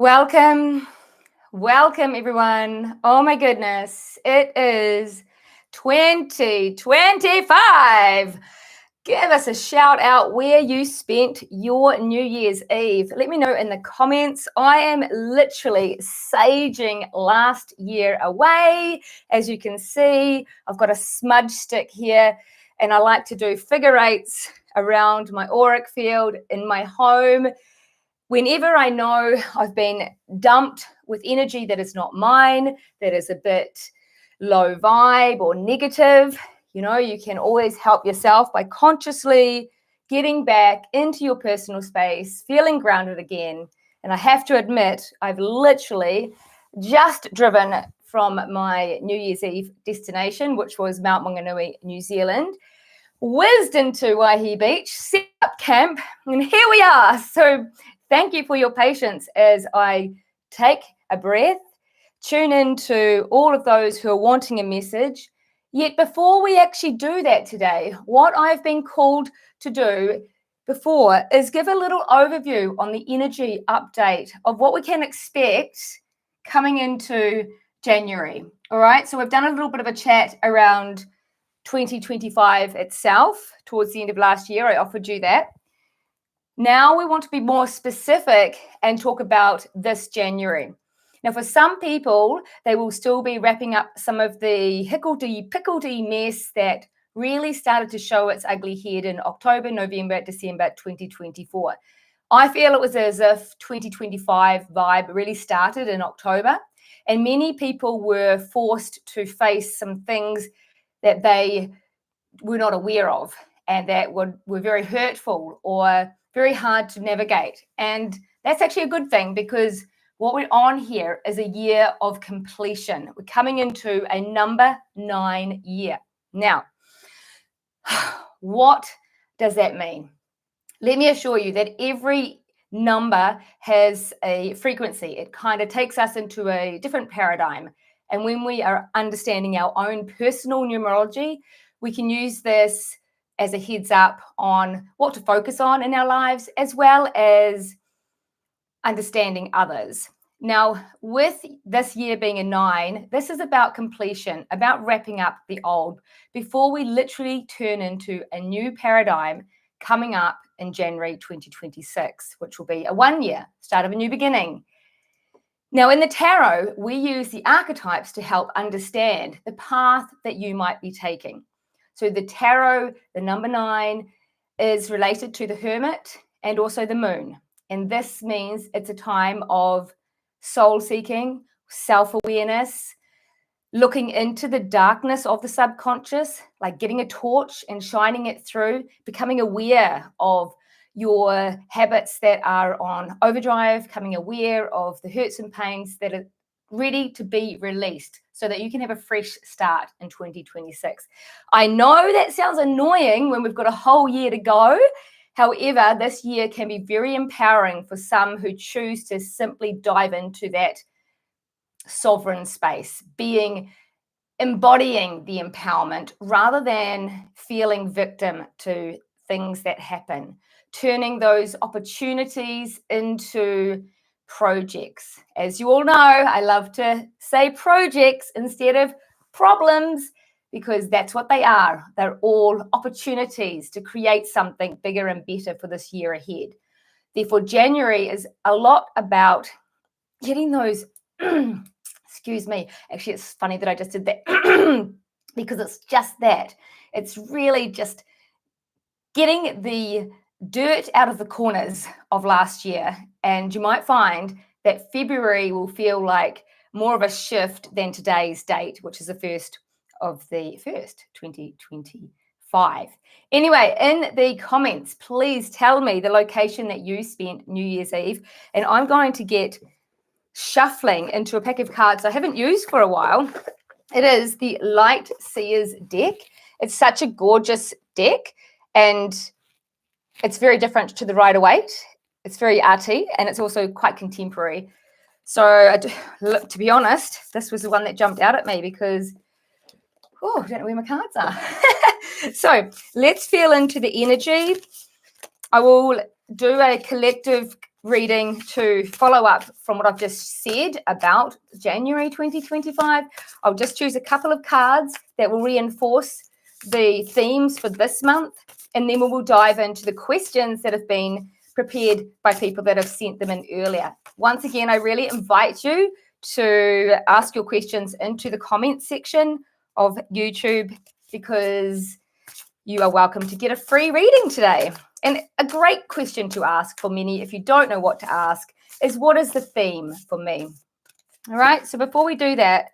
Welcome, welcome everyone. Oh my goodness, it is 2025. Give us a shout out where you spent your New Year's Eve. Let me know in the comments. I am literally saging last year away. As you can see, I've got a smudge stick here and I like to do figure eights around my auric field in my home. Whenever I know I've been dumped with energy that is not mine, that is a bit low vibe or negative, you can always help yourself by consciously getting back into your personal space, feeling grounded again. And I have to admit, I've literally just driven from my New Year's Eve destination, which was Mount Maunganui, New Zealand, whizzed into Waihi Beach, set up camp, and here we are. So thank you for your patience as I take a breath, tune into all of those who are wanting a message. Yet before we actually do that today, what I've been called to do before is give a little overview on the energy update of what we can expect coming into January. All right, so we've done a little bit of a chat around 2025 itself. Towards the end of last year, I offered you that. Now we want to be more specific and talk about this January. Now, for some people, they will still be wrapping up some of the hickledy-pickledy mess that really started to show its ugly head in October, November, December 2024. I feel it was as if 2025 vibe really started in October, and many people were forced to face some things that they were not aware of and that were very hurtful or very hard to navigate. And that's actually a good thing, because what we're on here is a year of completion. We're coming into a number 9 year. Now, what does that mean? Let me assure you that every number has a frequency. It kind of takes us into a different paradigm. And when we are understanding our own personal numerology, we can use this as a heads up on what to focus on in our lives, as well as understanding others. Now, with this year being a 9, this is about completion, about wrapping up the old before we literally turn into a new paradigm coming up in January 2026, which will be a 1 year, start of a new beginning. Now, in the tarot, we use the archetypes to help understand the path that you might be taking. So the tarot, the number 9, is related to the hermit and also the moon. And this means it's a time of soul seeking, self-awareness, looking into the darkness of the subconscious, like getting a torch and shining it through, becoming aware of your habits that are on overdrive, becoming aware of the hurts and pains that are ready to be released so that you can have a fresh start in 2026. I know that sounds annoying when we've got a whole year to go. However, this year can be very empowering for some who choose to simply dive into that sovereign space, embodying the empowerment rather than feeling victim to things that happen, turning those opportunities into projects. As you all know, I love to say projects instead of problems, because that's what they are. They're all opportunities to create something bigger and better for this year ahead. Therefore, January is a lot about getting those, excuse me, actually it's funny that I just did that because it's just that. It's really just getting the dirt out of the corners of last year. And you might find that February will feel like more of a shift than today's date, which is the 1st of the 1st, 2025. Anyway, in the comments, please tell me the location that you spent New Year's Eve. And I'm going to get shuffling into a pack of cards I haven't used for a while. It is the Light Seers deck. It's such a gorgeous deck, and it's very different to the Rider-Waite. It's very arty, and it's also quite contemporary. So to be honest, this was the one that jumped out at me because, I don't know where my cards are. So let's feel into the energy. I will do a collective reading to follow up from what I've just said about January 2025. I'll just choose a couple of cards that will reinforce the themes for this month, and then we will dive into the questions that have been prepared by people that have sent them in earlier. Once again, I really invite you to ask your questions into the comments section of YouTube, because you are welcome to get a free reading today. And a great question to ask for many, if you don't know what to ask, is what is the theme for me? All right, so before we do that,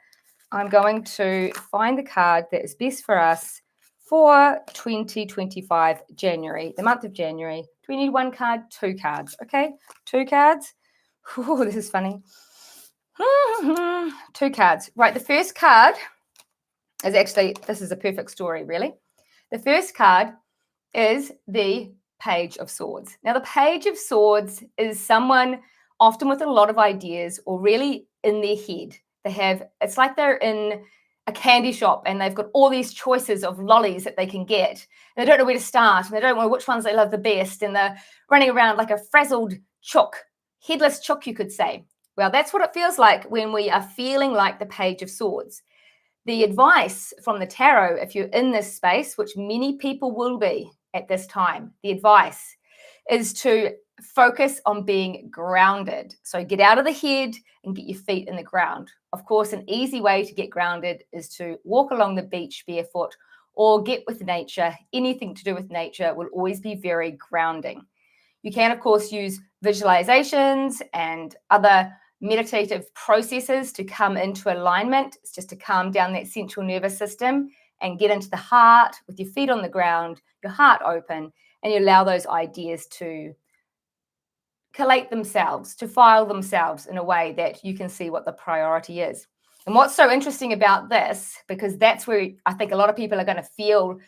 I'm going to find the card that is best for us for 2025 January, the month of January. Do we need one card? Two cards, okay? Two cards. Oh, this is funny. Two cards. Right, the first card is actually, this is a perfect story, really. The first card is the Page of Swords. Now, the Page of Swords is someone often with a lot of ideas, or really in their head. It's like they're in a candy shop and they've got all these choices of lollies that they can get. And they don't know where to start, and they don't know which ones they love the best. And they're running around like a frazzled chook, headless chook, you could say. Well, that's what it feels like when we are feeling like the Page of Swords. The advice from the tarot, if you're in this space, which many people will be at this time, the advice is to focus on being grounded. So get out of the head and get your feet in the ground. Of course, an easy way to get grounded is to walk along the beach barefoot or get with nature. Anything to do with nature will always be very grounding. You can, of course, use visualizations and other meditative processes to come into alignment. It's just to calm down that central nervous system and get into the heart with your feet on the ground, your heart open, and you allow those ideas to collate themselves, to file themselves in a way that you can see what the priority is. And what's so interesting about this, because that's where I think a lot of people are going to feel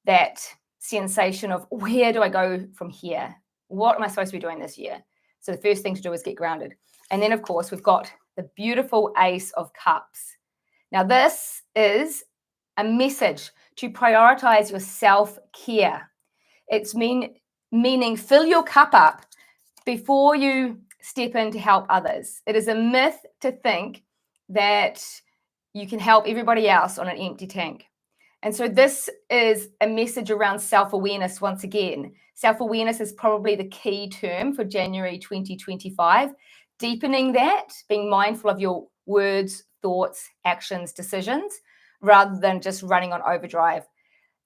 that sensation of, where do I go from here? What am I supposed to be doing this year? So the first thing to do is get grounded. And then, of course, we've got the beautiful Ace of Cups. Now, this is a message to prioritize your self-care. It's meaning fill your cup up before you step in to help others. It is a myth to think that you can help everybody else on an empty tank. And so this is a message around self-awareness once again. Self-awareness is probably the key term for January 2025. Deepening that, being mindful of your words, thoughts, actions, decisions, rather than just running on overdrive.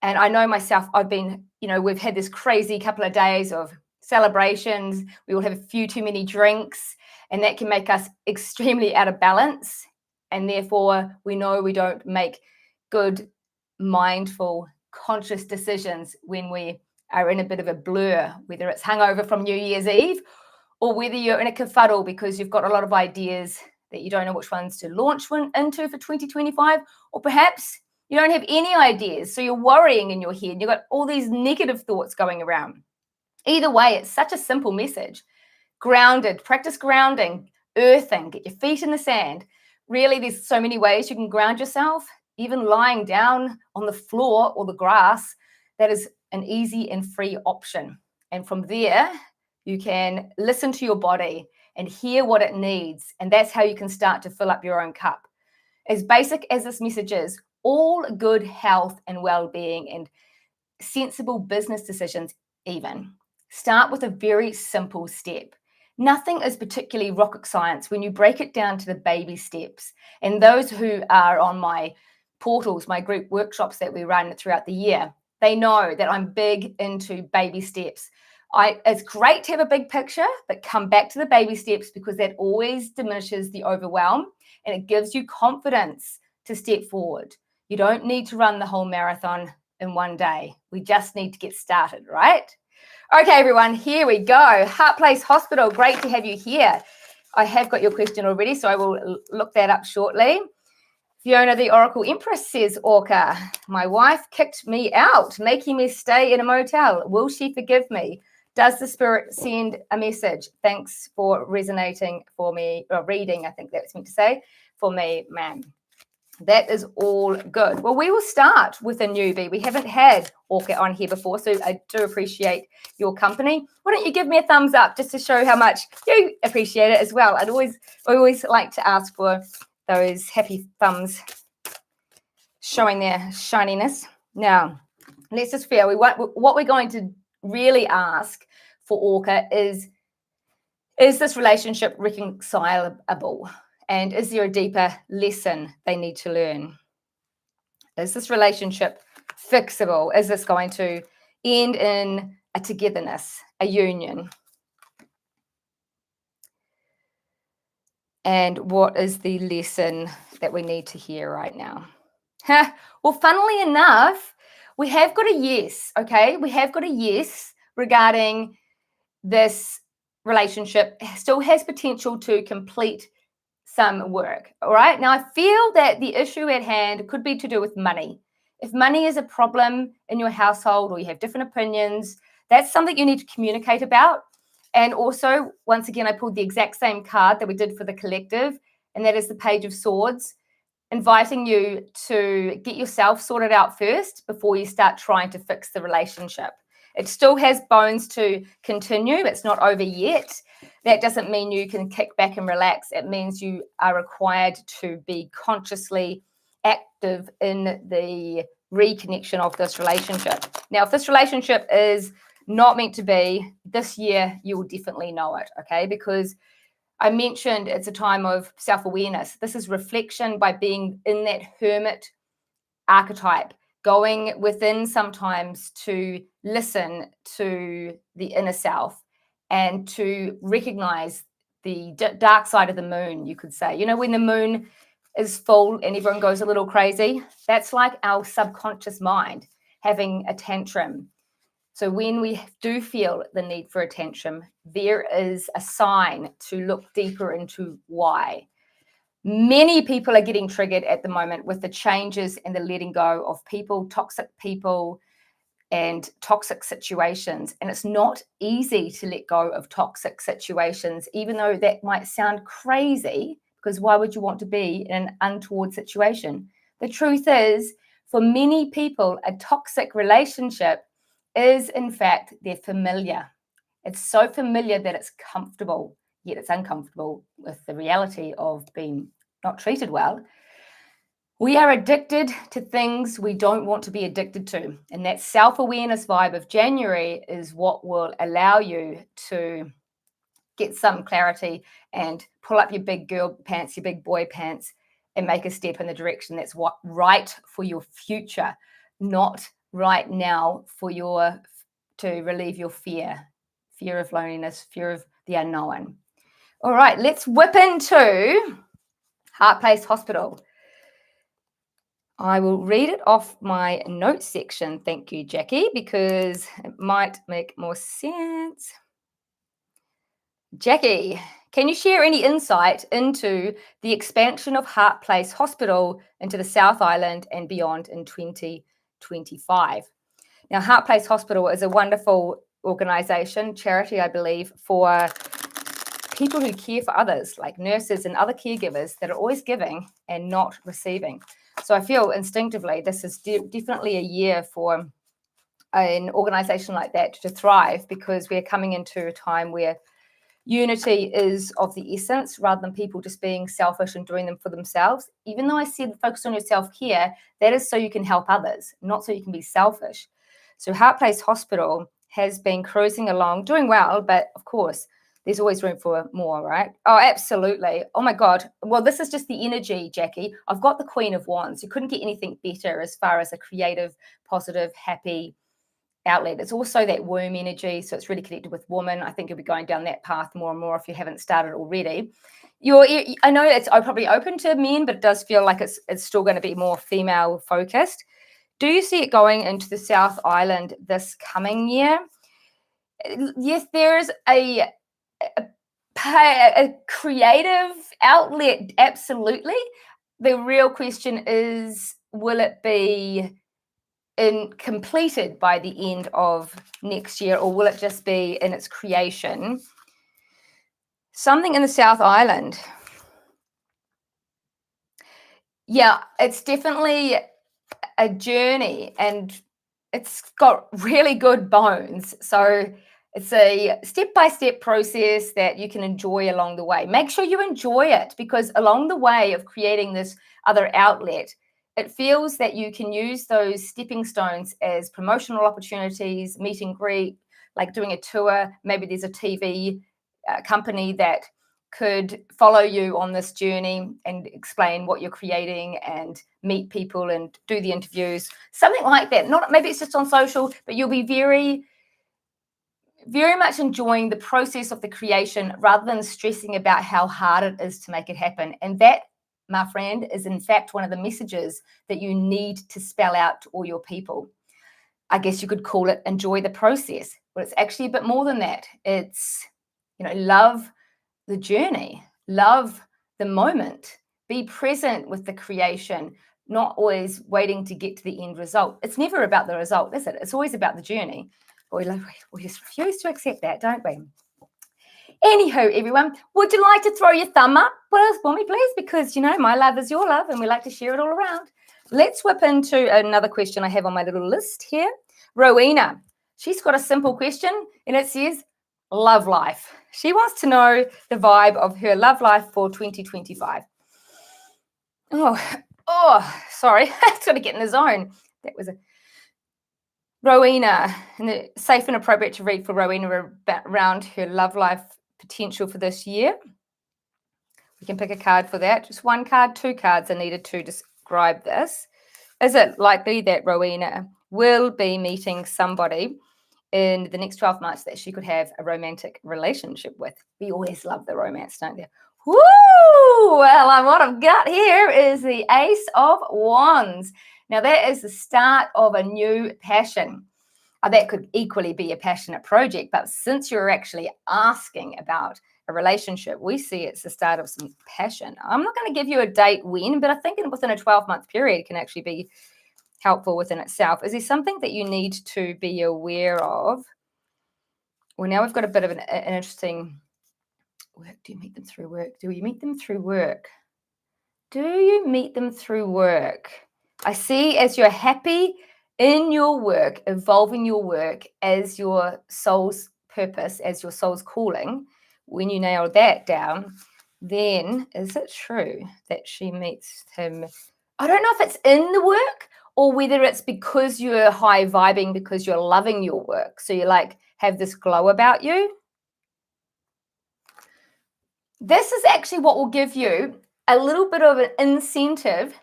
And I know myself, we've had this crazy couple of days of celebrations. We will have a few too many drinks, and that can make us extremely out of balance. And therefore, we know we don't make good, mindful, conscious decisions when we are in a bit of a blur, whether it's hungover from New Year's Eve or whether you're in a kerfuddle because you've got a lot of ideas that you don't know which ones to launch into for 2025, or perhaps you don't have any ideas, so you're worrying in your head. You've got all these negative thoughts going around. Either way, it's such a simple message. Grounded, practice grounding, earthing, get your feet in the sand. Really, there's so many ways you can ground yourself, even lying down on the floor or the grass. That is an easy and free option. And from there, you can listen to your body and hear what it needs. And that's how you can start to fill up your own cup. As basic as this message is, all good health and well-being and sensible business decisions even start with a very simple step. Nothing is particularly rocket science when you break it down to the baby steps. And those who are on my portals, my group workshops that we run throughout the year, they know that I'm big into baby steps. It's great to have a big picture, but come back to the baby steps, because that always diminishes the overwhelm and it gives you confidence to step forward. You don't need to run the whole marathon in one day. We just need to get started, right? Okay, everyone, here we go. Heart Place Hospital, great to have you here. I have got your question already, so I will look that up shortly. Fiona, the Oracle Empress, says, Orca, my wife kicked me out, making me stay in a motel. Will she forgive me? Does the spirit send a message? Thanks for resonating for me, or reading, I think that's meant to say, for me, ma'am. That is all good. Well, we will start with a newbie. We haven't had Orca on here before, so I do appreciate your company. Why don't you give me a thumbs up just to show how much you appreciate it as well? I always like to ask for those happy thumbs showing their shininess. Now, let's just feel what we're going to really ask for Orca is this relationship reconcilable? And is there a deeper lesson they need to learn? Is this relationship fixable? Is this going to end in a togetherness, a union? And what is the lesson that we need to hear right now? Well, funnily enough, we have got a yes, okay? We have got a yes regarding this relationship still has potential to complete some work. All right. Now, I feel that the issue at hand could be to do with money. If money is a problem in your household or you have different opinions, that's something you need to communicate about. And also, once again, I pulled the exact same card that we did for the collective, and that is the Page of Swords, inviting you to get yourself sorted out first before you start trying to fix the relationship. It still has bones to continue. It's not over yet. That doesn't mean you can kick back and relax. It means you are required to be consciously active in the reconnection of this relationship. Now, if this relationship is not meant to be, this year you will definitely know it, okay? Because I mentioned it's a time of self-awareness. This is reflection by being in that hermit archetype, going within sometimes to listen to the inner self and to recognize the dark side of the moon, you could say. You know, when the moon is full and everyone goes a little crazy, that's like our subconscious mind having a tantrum. So when we do feel the need for attention, there is a sign to look deeper into why. Many people are getting triggered at the moment with the changes and the letting go of people, toxic people, and toxic situations. And it's not easy to let go of toxic situations, even though that might sound crazy, because why would you want to be in an untoward situation? The truth is, for many people, a toxic relationship is, in fact, they're familiar. It's so familiar that it's comfortable, yet it's uncomfortable with the reality of being not treated well. We are addicted to things we don't want to be addicted to. And that self-awareness vibe of January is what will allow you to get some clarity and pull up your big girl pants, your big boy pants, and make a step in the direction that's what right for your future, not right now to relieve your fear of loneliness, fear of the unknown. All right, let's whip into Heart Place Hospital. I will read it off my notes section. Thank you, Jackie, because it might make more sense. Jackie, can you share any insight into the expansion of Heart Place Hospital into the South Island and beyond in 2025? Now, Heart Place Hospital is a wonderful organisation, charity, I believe, for people who care for others, like nurses and other caregivers that are always giving and not receiving. So I feel instinctively this is definitely a year for an organisation like that to thrive, because we're coming into a time where unity is of the essence, rather than people just being selfish and doing them for themselves. Even though I said focus on yourself here, that is so you can help others, not so you can be selfish. So Heart Place Hospital has been cruising along, doing well, but of course, there's always room for more, right? Oh, absolutely. Oh my God. Well, this is just the energy, Jackie. I've got the Queen of Wands. You couldn't get anything better as far as a creative, positive, happy outlet. It's also that womb energy, so it's really connected with woman. I think you'll be going down that path more and more if you haven't started already. I know it's probably open to men, but it does feel like it's still going to be more female focused. Do you see it going into the South Island this coming year? Yes, there's a creative outlet, absolutely. The real question is, will it be completed by the end of next year, or will it just be in its creation? Something in the South Island. Yeah, it's definitely a journey, and it's got really good bones. So it's a step-by-step process that you can enjoy along the way. Make sure you enjoy it, because along the way of creating this other outlet, it feels that you can use those stepping stones as promotional opportunities, meet and greet, like doing a tour. Maybe there's a TV company that could follow you on this journey and explain what you're creating and meet people and do the interviews, something like that. Not maybe it's just on social, but you'll be very much enjoying the process of the creation rather than stressing about how hard it is to make it happen. And that, my friend, is in fact one of the messages that you need to spell out to all your people. I guess you could call it enjoy the process, but it's actually a bit more than that. It's, love the journey, love the moment, be present with the creation, not always waiting to get to the end result. It's never about the result, is it? It's always about the journey. We just refuse to accept that, don't we? Anywho, everyone, would you like to throw your thumb up for me, please? Because, my love is your love and we like to share it all around. Let's whip into another question I have on my little list here. Rowena, she's got a simple question, and it says, love life. She wants to know the vibe of her love life for 2025. Oh, sorry. It's got to get in the zone. That was a Rowena, and safe and appropriate to read for Rowena around her love life potential for this year. We can pick a card for that. Just one card, two cards are needed to describe this. Is it likely that Rowena will be meeting somebody in the next 12 months that she could have a romantic relationship with? We always love the romance, don't we? Woo! Well, what I've got here is the Ace of Wands. Now, that is the start of a new passion. That could equally be a passionate project, but since you're actually asking about a relationship, we see it's the start of some passion. I'm not going to give you a date when, but I think within a 12-month period can actually be helpful within itself. Is there something that you need to be aware of? Well, now we've got a bit of an interesting work. Do you meet them through work? Do you meet them through work? Do you meet them through work? I see as you're happy in your work, evolving your work as your soul's purpose, as your soul's calling. When you nail that down, then is it true that she meets him? I don't know if it's in the work or whether it's because you're high vibing, because you're loving your work. So you have this glow about you. This is actually what will give you a little bit of an incentive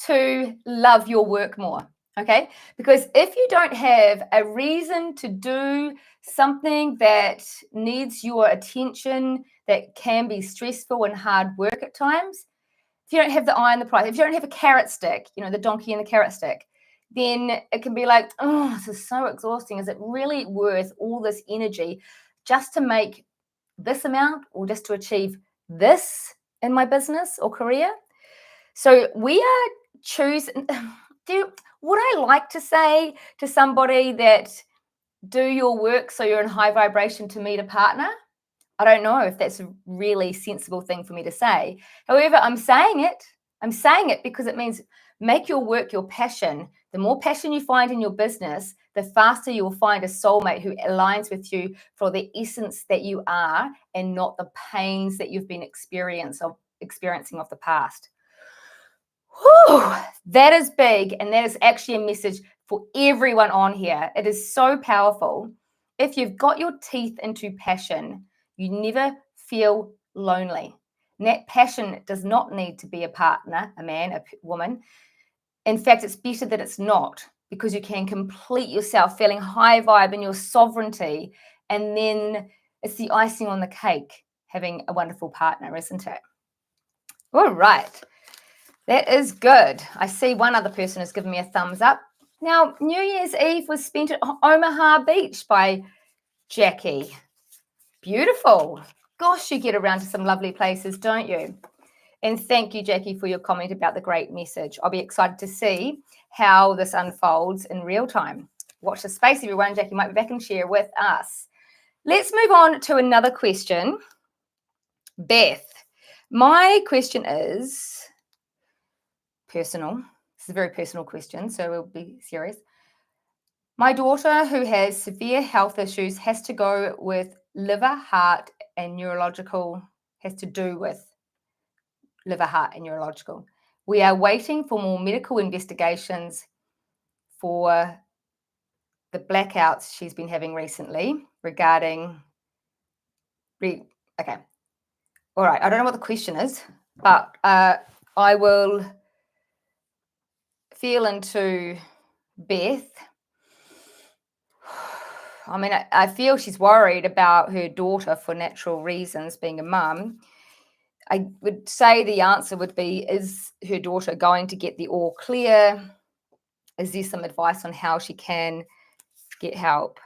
to love your work more, okay? Because if you don't have a reason to do something that needs your attention, that can be stressful and hard work at times, if you don't have the eye on the prize, if you don't have a carrot stick, the donkey and the carrot stick, then it can be like, oh, this is so exhausting. Is it really worth all this energy just to make this amount or just to achieve this in my business or career? So we are choosing. Would I like to say to somebody that do your work so you're in high vibration to meet a partner? I don't know if that's a really sensible thing for me to say. However, I'm saying it. I'm saying it because it means make your work your passion. The more passion you find in your business, the faster you will find a soulmate who aligns with you for the essence that you are and not the pains that you've been experiencing of the past. Whew, that is big, and that is actually a message for everyone on here. It is so powerful. If you've got your teeth into passion, you never feel lonely. And that passion does not need to be a partner, a man, a woman. In fact, it's better that it's not, because you can complete yourself feeling high vibe in your sovereignty, and then it's the icing on the cake having a wonderful partner, isn't it? All right. That is good. I see one other person has given me a thumbs up. Now, New Year's Eve was spent at Omaha Beach by Jackie. Beautiful. Gosh, you get around to some lovely places, don't you? And thank you, Jackie, for your comment about the great message. I'll be excited to see how this unfolds in real time. Watch the space, everyone. Jackie might be back and share with us. Let's move on to another question. Beth, my question is, personal. This is a very personal question, so we'll be serious. My daughter, who has severe health issues, has to go with liver, heart, and neurological, has to do with liver, heart, and neurological. We are waiting for more medical investigations for the blackouts she's been having recently regarding. Okay. All right. I don't know what the question is, but I will feel into Beth. I mean, I feel she's worried about her daughter for natural reasons, being a mum. I would say the answer would be, is her daughter going to get the all clear? Is there some advice on how she can get help?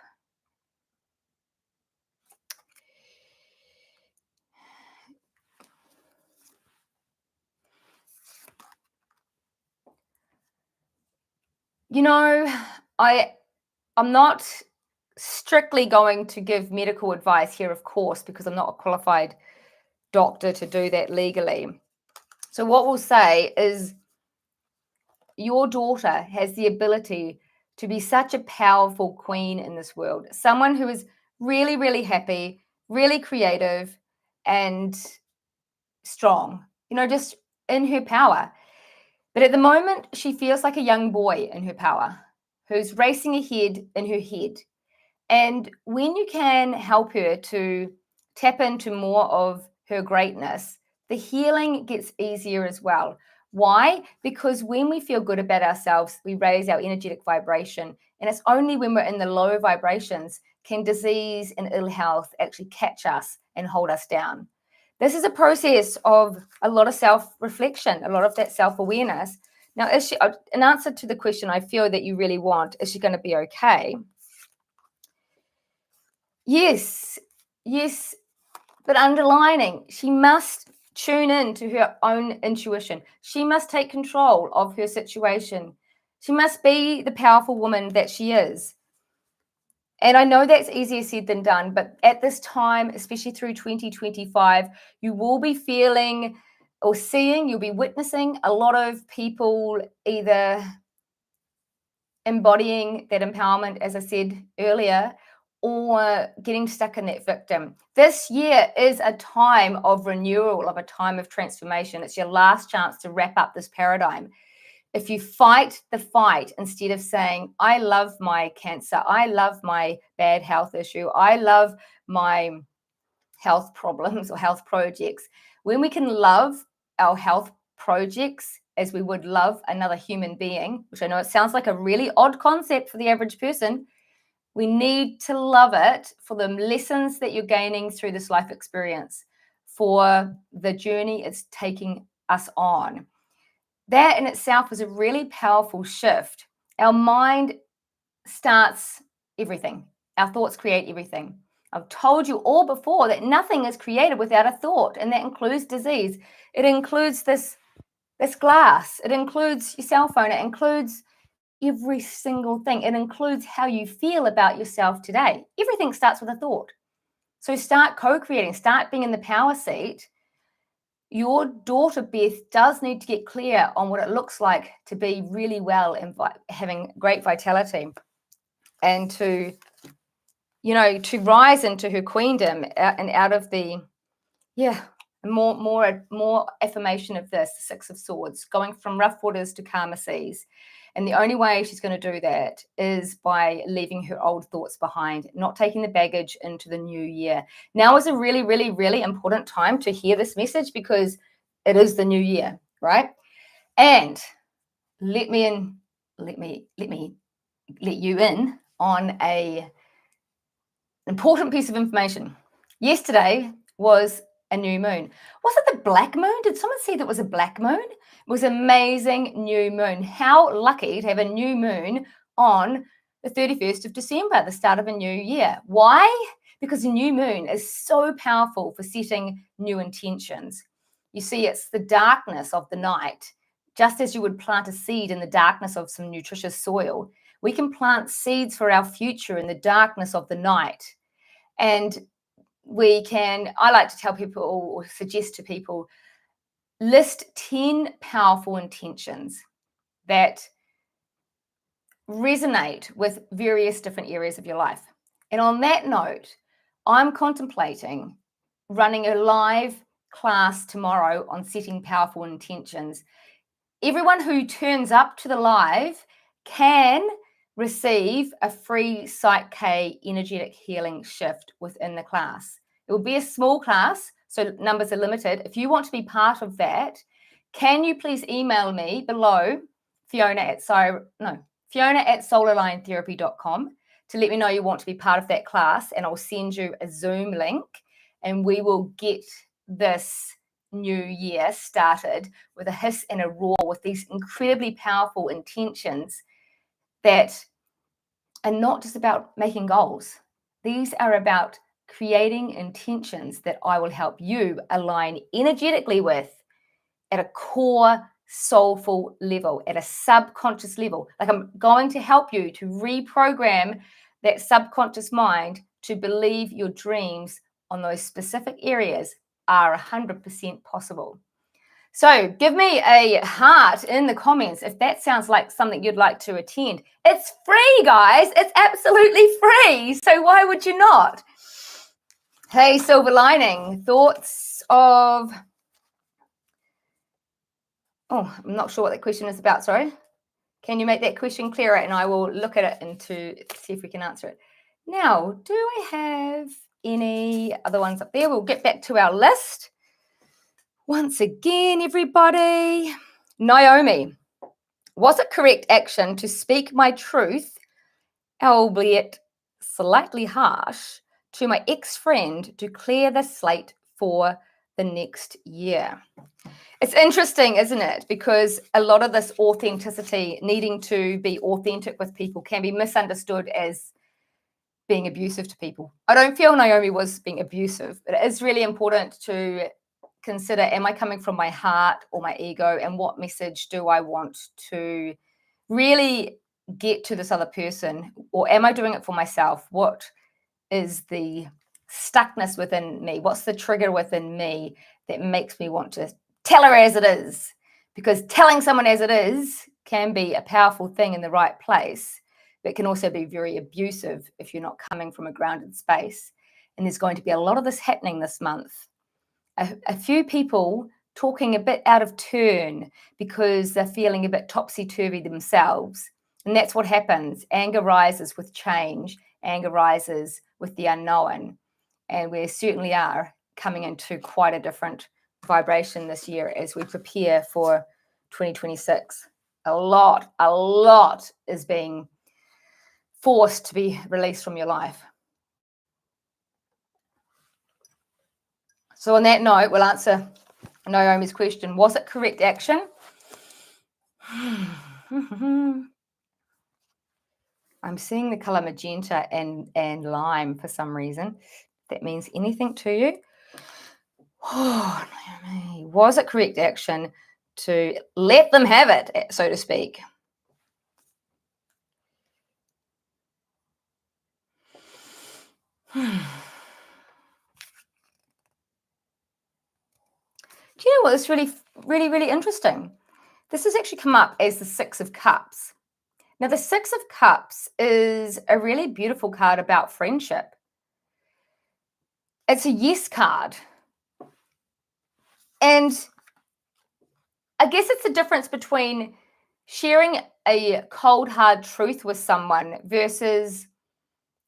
You know, I'm not strictly going to give medical advice here, of course, because I'm not a qualified doctor to do that legally. So what we'll say is your daughter has the ability to be such a powerful queen in this world, someone who is really, really happy, really creative, and strong, just in her power. But at the moment, she feels like a young boy in her power, who's racing ahead in her head. And when you can help her to tap into more of her greatness, the healing gets easier as well. Why? Because when we feel good about ourselves, we raise our energetic vibration. And it's only when we're in the low vibrations can disease and ill health actually catch us and hold us down. This is a process of a lot of self-reflection, a lot of that self-awareness. Now, in answer to the question I feel that you really want, is she going to be okay? Yes, but underlining, she must tune in to her own intuition. She must take control of her situation. She must be the powerful woman that she is. And I know that's easier said than done, but at this time, especially through 2025, you will be feeling or seeing, you'll be witnessing a lot of people either embodying that empowerment, as I said earlier, or getting stuck in that victim. This year is a time of renewal, of a time of transformation. It's your last chance to wrap up this paradigm. If you fight the fight instead of saying, I love my cancer, I love my bad health issue, I love my health problems or health projects, when we can love our health projects as we would love another human being, which I know it sounds like a really odd concept for the average person, we need to love it for the lessons that you're gaining through this life experience, for the journey it's taking us on. That in itself is a really powerful shift. Our mind starts everything. Our thoughts create everything. I've told you all before that nothing is created without a thought, and that includes disease. It includes this glass. It includes your cell phone. It includes every single thing. It includes how you feel about yourself today. Everything starts with a thought. So start co-creating, start being in the power seat. Your daughter, Beth, does need to get clear on what it looks like to be really well and having great vitality, and to rise into her queendom and out of the, more affirmation of this, the Six of Swords, going from rough waters to calmer seas. And the only way she's going to do that is by leaving her old thoughts behind, not taking the baggage into the new year. Now is a really, really, really important time to hear this message, because it is the new year, right? And let you in on an important piece of information. Yesterday was a new moon. Was it the black moon? Did someone say that was a black moon? It was an amazing new moon. How lucky to have a new moon on the 31st of December, the start of a new year. Why? Because a new moon is so powerful for setting new intentions. You see, it's the darkness of the night. Just as you would plant a seed in the darkness of some nutritious soil, we can plant seeds for our future in the darkness of the night. And I like to tell people or suggest to people, list 10 powerful intentions that resonate with various different areas of your life. And on that note, I'm contemplating running a live class tomorrow on setting powerful intentions. Everyone who turns up to the live can receive a free Psych K energetic healing shift within the class. It will be a small class, so numbers are limited. If you want to be part of that, can you please email me below, Fiona@solarlinetherapy.com, to let me know you want to be part of that class, and I'll send you a Zoom link, and we will get this new year started with a hiss and a roar with these incredibly powerful intentions that are not just about making goals. These are about creating intentions that I will help you align energetically with at a core soulful level, at a subconscious level. Like, I'm going to help you to reprogram that subconscious mind to believe your dreams on those specific areas are 100% possible. So give me a heart in the comments if that sounds like something you'd like to attend. It's free, guys. It's absolutely free. So why would you not? Hey, Silver Lining, thoughts of... Oh, I'm not sure what that question is about, sorry. Can you make that question clearer? And I will look at it and to see if we can answer it. Now, do I have any other ones up there? We'll get back to our list. Once again, everybody. Naomi, was it correct action to speak my truth, albeit slightly harsh, to my ex-friend to clear the slate for the next year? It's interesting, isn't it? Because a lot of this authenticity, needing to be authentic with people, can be misunderstood as being abusive to people. I don't feel Naomi was being abusive, but it is really important to consider, am I coming from my heart or my ego, and what message do I want to really get to this other person, or am I doing it for myself? What is the stuckness within me? What's the trigger within me that makes me want to tell her as it is? Because telling someone as it is can be a powerful thing in the right place, but can also be very abusive if you're not coming from a grounded space. And there's going to be a lot of this happening this month. A few people talking a bit out of turn because they're feeling a bit topsy-turvy themselves. And that's what happens. Anger rises with change. Anger rises with the unknown. And we certainly are coming into quite a different vibration this year as we prepare for 2026. A lot is being forced to be released from your life. So on that note, we'll answer Naomi's question. Was it correct action? I'm seeing the color magenta and lime for some reason. If that means anything to you. Oh, Naomi, was it correct action to let them have it, so to speak? Do you know what is really interesting? This has actually come up as the Six of Cups. Now, the Six of Cups is a really beautiful card about friendship. It's a yes card. And I guess it's the difference between sharing a cold, hard truth with someone versus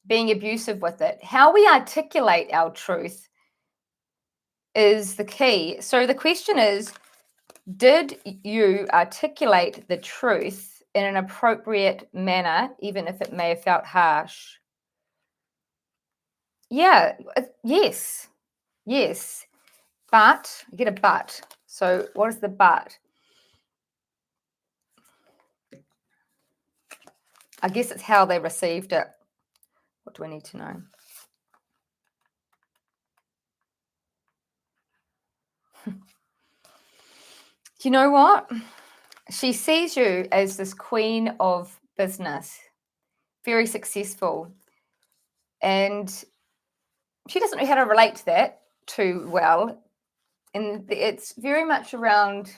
being abusive with it. How we articulate our truth is the key. So the question is, did you articulate the truth in an appropriate manner, even if it may have felt harsh? Yeah, yes, but, I get a but. So what is the but? I guess it's how they received it. What do I need to know? You know what? She sees you as this queen of business, very successful. And she doesn't know how to relate to that too well. And it's very much around,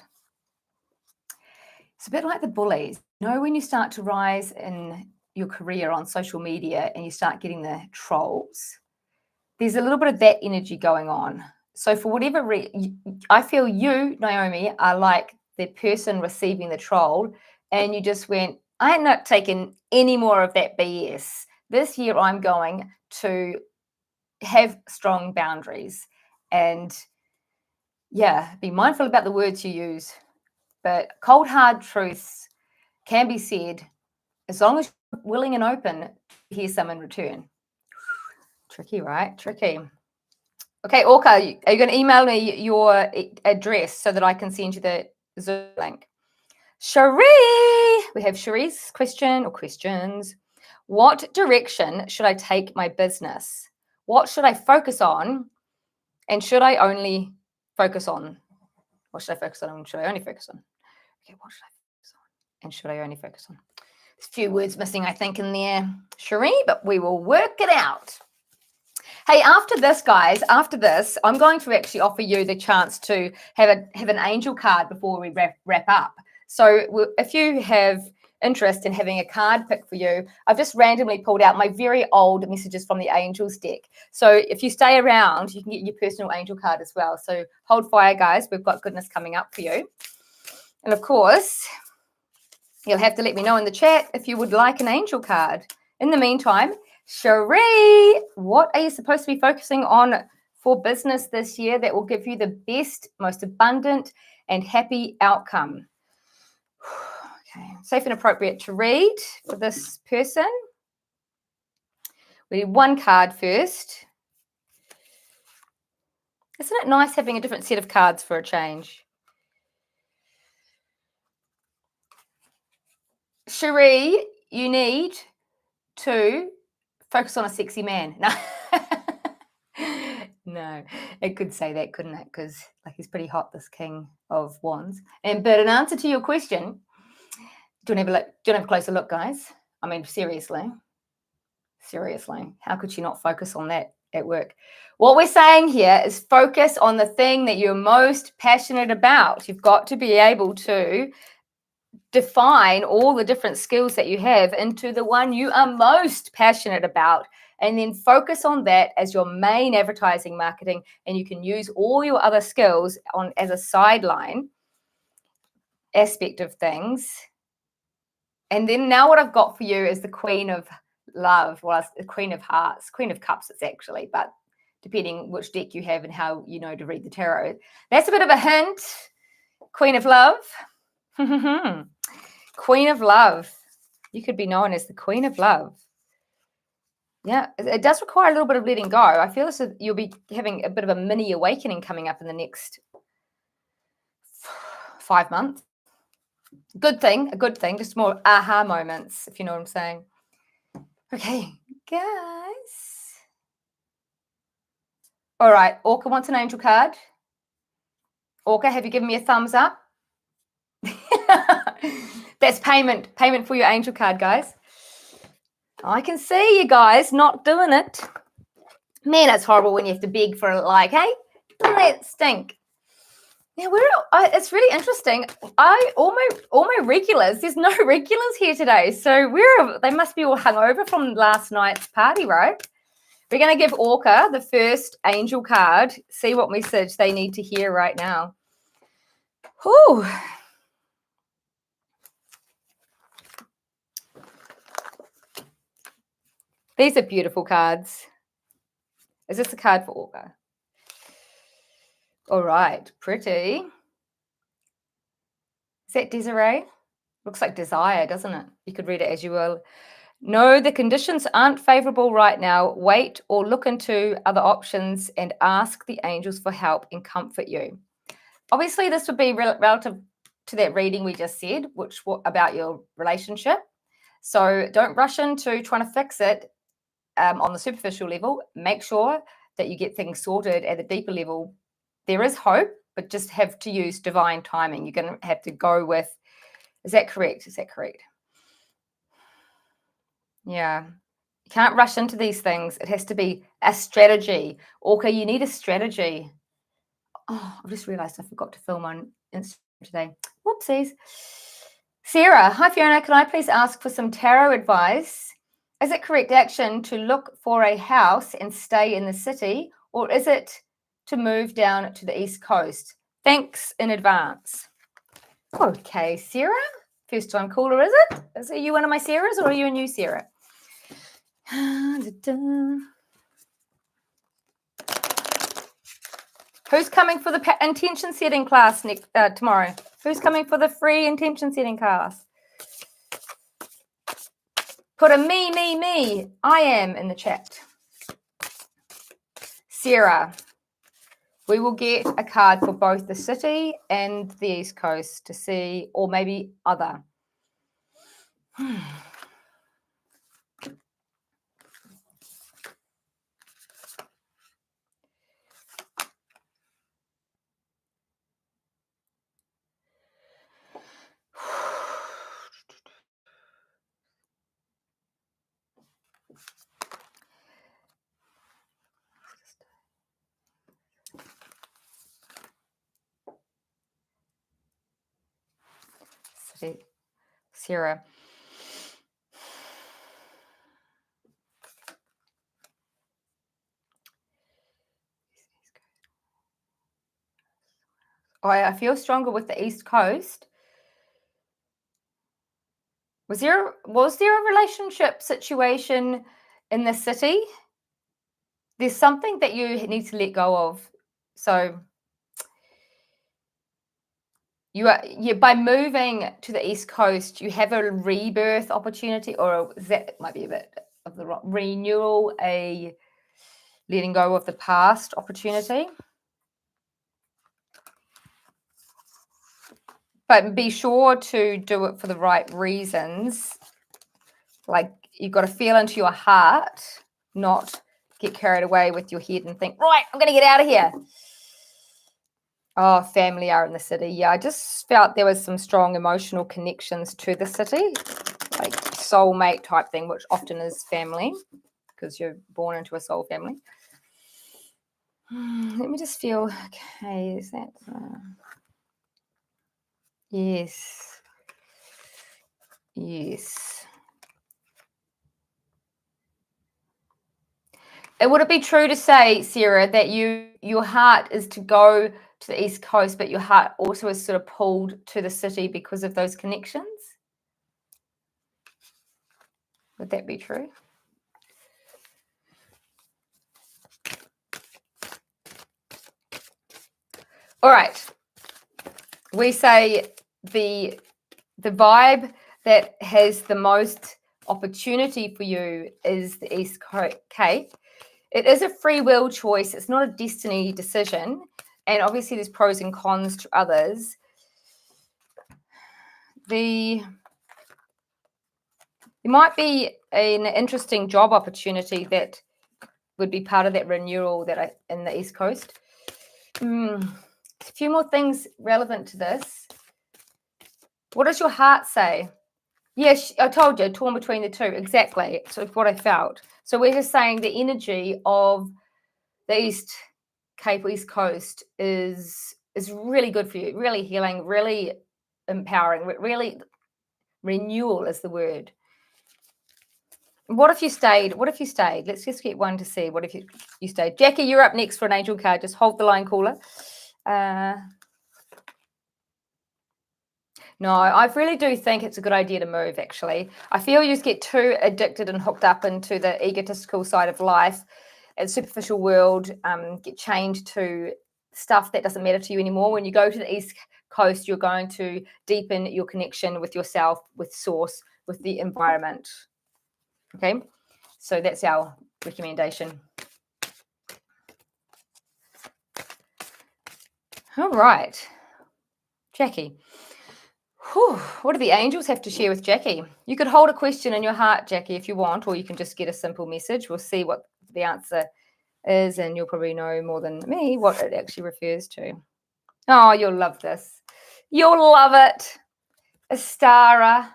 it's a bit like the bullies. You know, when you start to rise in your career on social media and you start getting the trolls, there's a little bit of that energy going on. So for whatever reason, I feel you, Naomi, are like the person receiving the troll, and you just went, I ain't not taking any more of that BS. This year I'm going to have strong boundaries and, yeah, be mindful about the words you use. But cold, hard truths can be said as long as you're willing and open to hear some in return. Tricky, right? Tricky. Okay, Orca, are you going to email me your address so that I can send you the Zoom link? Cherie, we have Cherie's question or questions. What direction should I take my business? What should I focus on? And should I only focus on? What should I focus on and should I only focus on? Okay, what should I focus on? And should I only focus on? There's a few words missing, I think, in there, Cherie, but we will work it out. Hey, after this, guys, after this, I'm going to actually offer you the chance to have an angel card before we wrap up. So if you have interest in having a card picked for you, I've just randomly pulled out my very old messages from the angels deck. So if you stay around, you can get your personal angel card as well. So hold fire, guys. We've got goodness coming up for you. And of course, you'll have to let me know in the chat if you would like an angel card. In the meantime, Cherie, what are you supposed to be focusing on for business this year that will give you the best, most abundant, and happy outcome? Okay, safe and appropriate to read for this person. We need one card first. Isn't it nice having a different set of cards for a change? Cherie, you need to focus on a sexy man. No. No, it could say that, couldn't it? Because like he's pretty hot, this King of Wands. But in answer to your question, do you want to have a closer look, guys? I mean, seriously, how could she not focus on that at work? What we're saying here is focus on the thing that you're most passionate about. You've got to be able to define all the different skills that you have into the one you are most passionate about, and then focus on that as your main advertising marketing, and you can use all your other skills on as a sideline aspect of things. And then now what I've got for you is the Queen of Love, well, it's the Queen of Hearts, Queen of Cups it's actually, but depending which deck you have and how you know to read the tarot. That's a bit of a hint. Queen of Love. Queen of Love. You could be known as the Queen of Love. Yeah, it does require a little bit of letting go. I feel as if you'll be having a bit of a mini awakening coming up in the next 5 months. A good thing, just more aha moments, if you know what I'm saying. Okay, guys. All right, Orca wants an angel card. Orca, have you given me a thumbs up? That's payment for your angel card, guys. I can see you guys not doing it. Man, it's horrible when you have to beg for it. Like, hey, doesn't that stink? Yeah, it's really interesting. All my regulars. There's no regulars here today, so they must be all hungover from last night's party, right? We're going to give Orca the first angel card. See what message they need to hear right now. Whew. These are beautiful cards. Is this a card for Orca? All right, pretty. Is that Desiree? Looks like desire, doesn't it? You could read it as you will. No, the conditions aren't favorable right now. Wait or look into other options and ask the angels for help and comfort you. Obviously, this would be relative to that reading we just said, which about your relationship. So don't rush into trying to fix it on the superficial level. Make sure that you get things sorted at the deeper level. There is hope, but just have to use divine timing. You're going to have to go with, is that correct? Yeah. You can't rush into these things. It has to be a strategy. Orca, you need a strategy. Oh, I've just realised I forgot to film on Instagram today. Whoopsies. Sarah, hi Fiona, can I please ask for some tarot advice? Is it correct action to look for a house and stay in the city, or is it to move down to the East Coast? Thanks in advance. Okay, Sarah, first time caller, is it? Are you one of my Sarahs, or are you a new Sarah? Who's coming for the intention setting class tomorrow? Who's coming for the free intention setting class? Put a me, I am in the chat. Sarah, we will get a card for both the city and the East Coast to see, or maybe other. Sarah. Oh, I feel stronger with the East Coast. Was there a relationship situation in the city? There's something that you need to let go of. So by moving to the East Coast, you have a rebirth opportunity, or that might be a bit of the renewal, a letting go of the past opportunity. But be sure to do it for the right reasons. Like, you've got to feel into your heart, not get carried away with your head and think, right, I'm going to get out of here. Oh, family are in the city. Yeah, I just felt there was some strong emotional connections to the city, like soulmate type thing, which often is family because you're born into a soul family. Let me just feel, okay, is that... Yes. Would it be true to say, Sarah, that your heart is to go to the East Coast, but your heart also is sort of pulled to the city because of those connections? Would that be true? All right. We say the vibe that has the most opportunity for you is the East Cape. It is a free will choice. It's not a destiny decision. And obviously there's pros and cons to others. There might be an interesting job opportunity that would be part of that renewal that in the East Coast. A few more things relevant to this. What does your heart say? Yes, I told you, torn between the two. Exactly. So what I felt. So we're just saying the energy of the East Cape, East Coast is really good for you, really healing, really empowering, really renewal is the word. What if you stayed? Let's just get one to see. What if you stayed? Jackie, you're up next for an angel card. Just hold the line, caller. No, I really do think it's a good idea to move, actually. I feel you just get too addicted and hooked up into the egotistical side of life and superficial world, get chained to stuff that doesn't matter to you anymore. When you go to the East Coast, you're going to deepen your connection with yourself, with source, with the environment. Okay, so that's our recommendation. All right, Jackie. Whew, what do the angels have to share with Jackie? You could hold a question in your heart, Jackie, if you want, or you can just get a simple message. We'll see what the answer is, and you'll probably know more than me what it actually refers to. Oh, you'll love this. You'll love it. Astara.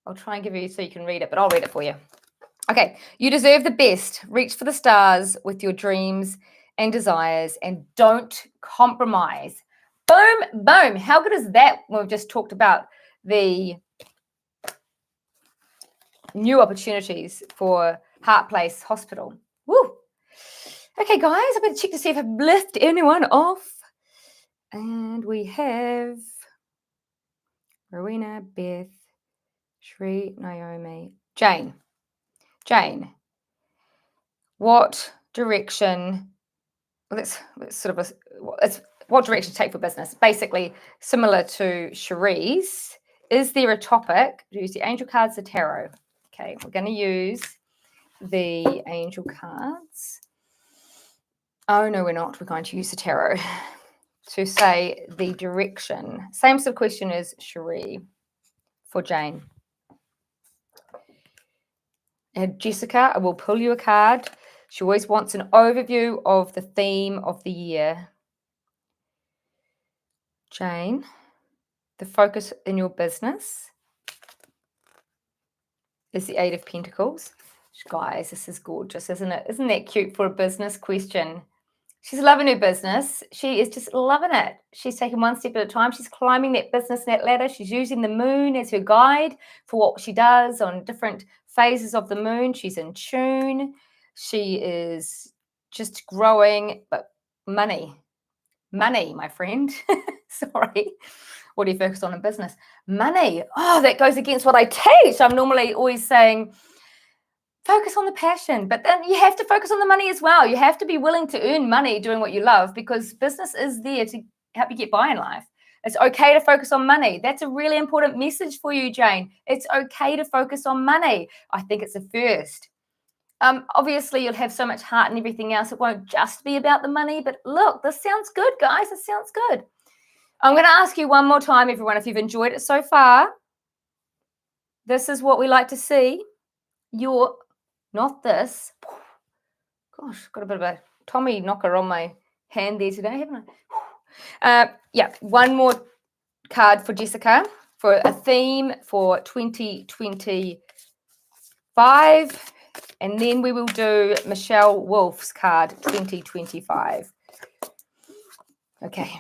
I'll try and give you so you can read it, but I'll read it for you. Okay, you deserve the best. Reach for the stars with your dreams and desires and don't compromise. Boom, boom. How good is that? We've just talked about the new opportunities for Heart Place Hospital. Woo. Okay, guys, I'm going to check to see if I've left anyone off. And we have Rowena, Beth, Shri, Naomi, Jane. Jane, what direction? Well, that's sort of what direction to take for business. Basically, similar to Cherie's. Is there a topic? Use the angel cards, the tarot. Okay, we're going to use the angel cards. Oh, no, we're not. We're going to use the tarot to say the direction. Same sort of question as Cherie for Jane. And Jessica, I will pull you a card. She always wants an overview of the theme of the year. Jane, the focus in your business is the Eight of Pentacles. Guys, this is gorgeous, isn't it? Isn't that cute for a business question? She's loving her business. She is just loving it. She's taking one step at a time. She's climbing that business net ladder. She's using the moon as her guide for what she does on different phases of the moon. She's in tune. She is just growing, but money, my friend. Sorry. What do you focus on in business? Money. Oh, that goes against what I teach. I'm normally always saying, focus on the passion, but then you have to focus on the money as well. You have to be willing to earn money doing what you love because business is there to help you get by in life. It's okay to focus on money. That's a really important message for you, Jane. It's okay to focus on money. I think it's a first. Obviously, you'll have so much heart and everything else. It won't just be about the money, but look, this sounds good, guys. This sounds good. I'm going to ask you one more time, everyone, if you've enjoyed it so far. This is what we like to see. Not this. Gosh, got a bit of a Tommy knocker on my hand there today, haven't I? Yeah, one more card for Jessica for a theme for 2025. And then we will do Michelle Wolf's card 2025. Okay.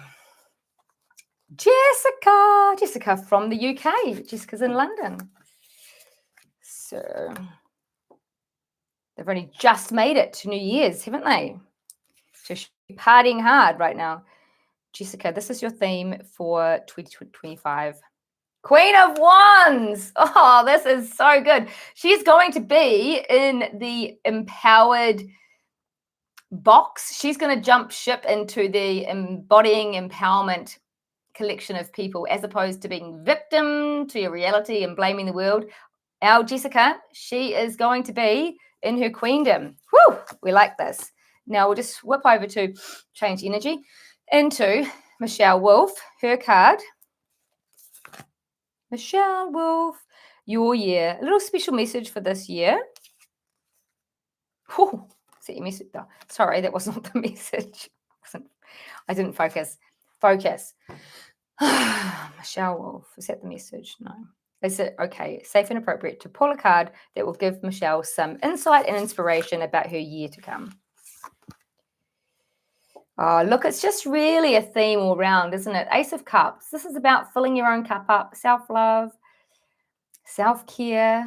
Jessica from the UK. Jessica's in London. So they've only just made it to New Year's, haven't they? So she's partying hard right now. Jessica, this is your theme for 2025. Queen of Wands. Oh, this is so good. She's going to be in the empowered box. She's going to jump ship into the embodying empowerment collection of people as opposed to being victim to your reality and blaming the world. Our Jessica, she is going to be in her queendom. Whew, we like this. Now we'll just whip over to change energy into Michelle Wolf, her card. Michelle Wolf, your year. A little special message for this year. Whew, is that your message? Oh, sorry, that was not the message. I didn't focus. Focus. Michelle Wolf, is that the message? No. Is it okay, safe and appropriate to pull a card that will give Michelle some insight and inspiration about her year to come? Oh, look, it's just really a theme all round, isn't it? Ace of Cups. This is about filling your own cup up, self-love, self-care,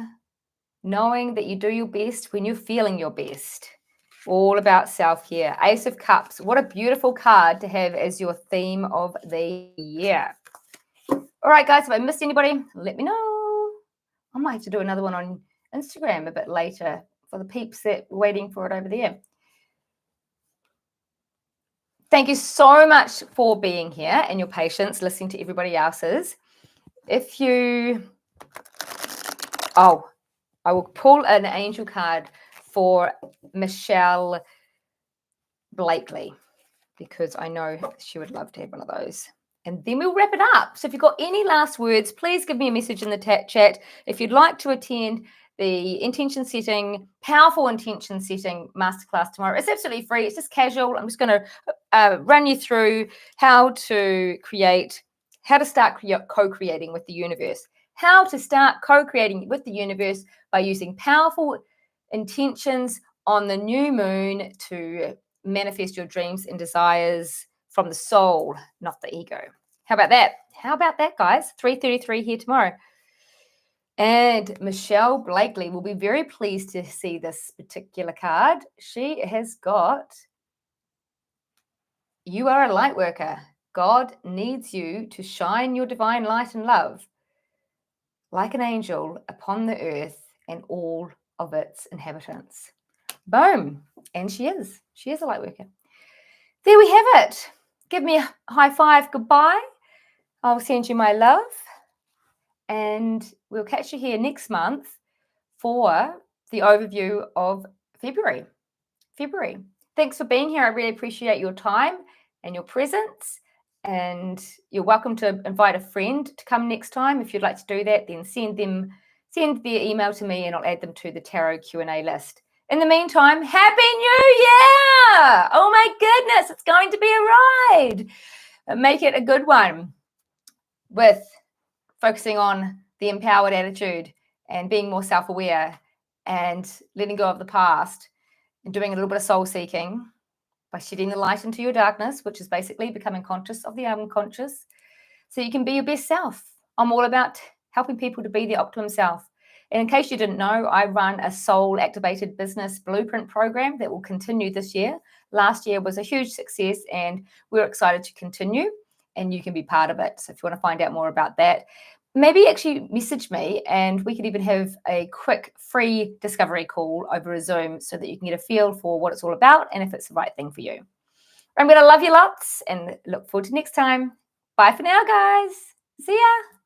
knowing that you do your best when you're feeling your best. All about self-care. Ace of Cups. What a beautiful card to have as your theme of the year. All right, guys, if I missed anybody, let me know. I might have to do another one on Instagram a bit later for the peeps that are waiting for it over there. Thank you so much for being here and your patience, listening to everybody else's. If you... Oh, I will pull an angel card for Michelle Blakely because I know she would love to have one of those. And then we'll wrap it up. So if you've got any last words, please give me a message in the chat. If you'd like to attend the intention setting, powerful intention setting masterclass tomorrow, it's absolutely free. It's just casual. I'm just going to run you through how to start co-creating with the universe. How to start co-creating with the universe by using powerful intentions on the new moon to manifest your dreams and desires from the soul, not the ego. How about that? How about that, guys? 3:33 here tomorrow. And Michelle Blakely will be very pleased to see this particular card. She has got, you are a light worker. God needs you to shine your divine light and love like an angel upon the earth and all of its inhabitants. Boom. And she is a light worker. There we have it. Give me a high five goodbye. I'll send you my love. And we'll catch you here next month for the overview of February. Thanks for being here. I really appreciate your time and your presence. And you're welcome to invite a friend to come next time. If you'd like to do that, then send their email to me and I'll add them to the tarot Q&A list. In the meantime, Happy New Year! Oh my goodness, it's going to be a ride. Make it a good one with focusing on the empowered attitude and being more self-aware and letting go of the past and doing a little bit of soul seeking by shedding the light into your darkness, which is basically becoming conscious of the unconscious so you can be your best self. I'm all about helping people to be their optimum self. And in case you didn't know, I run a soul activated business blueprint program that will continue this year. Last year was a huge success and we're excited to continue and you can be part of it. So if you want to find out more about that, maybe actually message me and we could even have a quick free discovery call over a Zoom so that you can get a feel for what it's all about and if it's the right thing for you. I'm going to love you lots and look forward to next time. Bye for now, guys. See ya.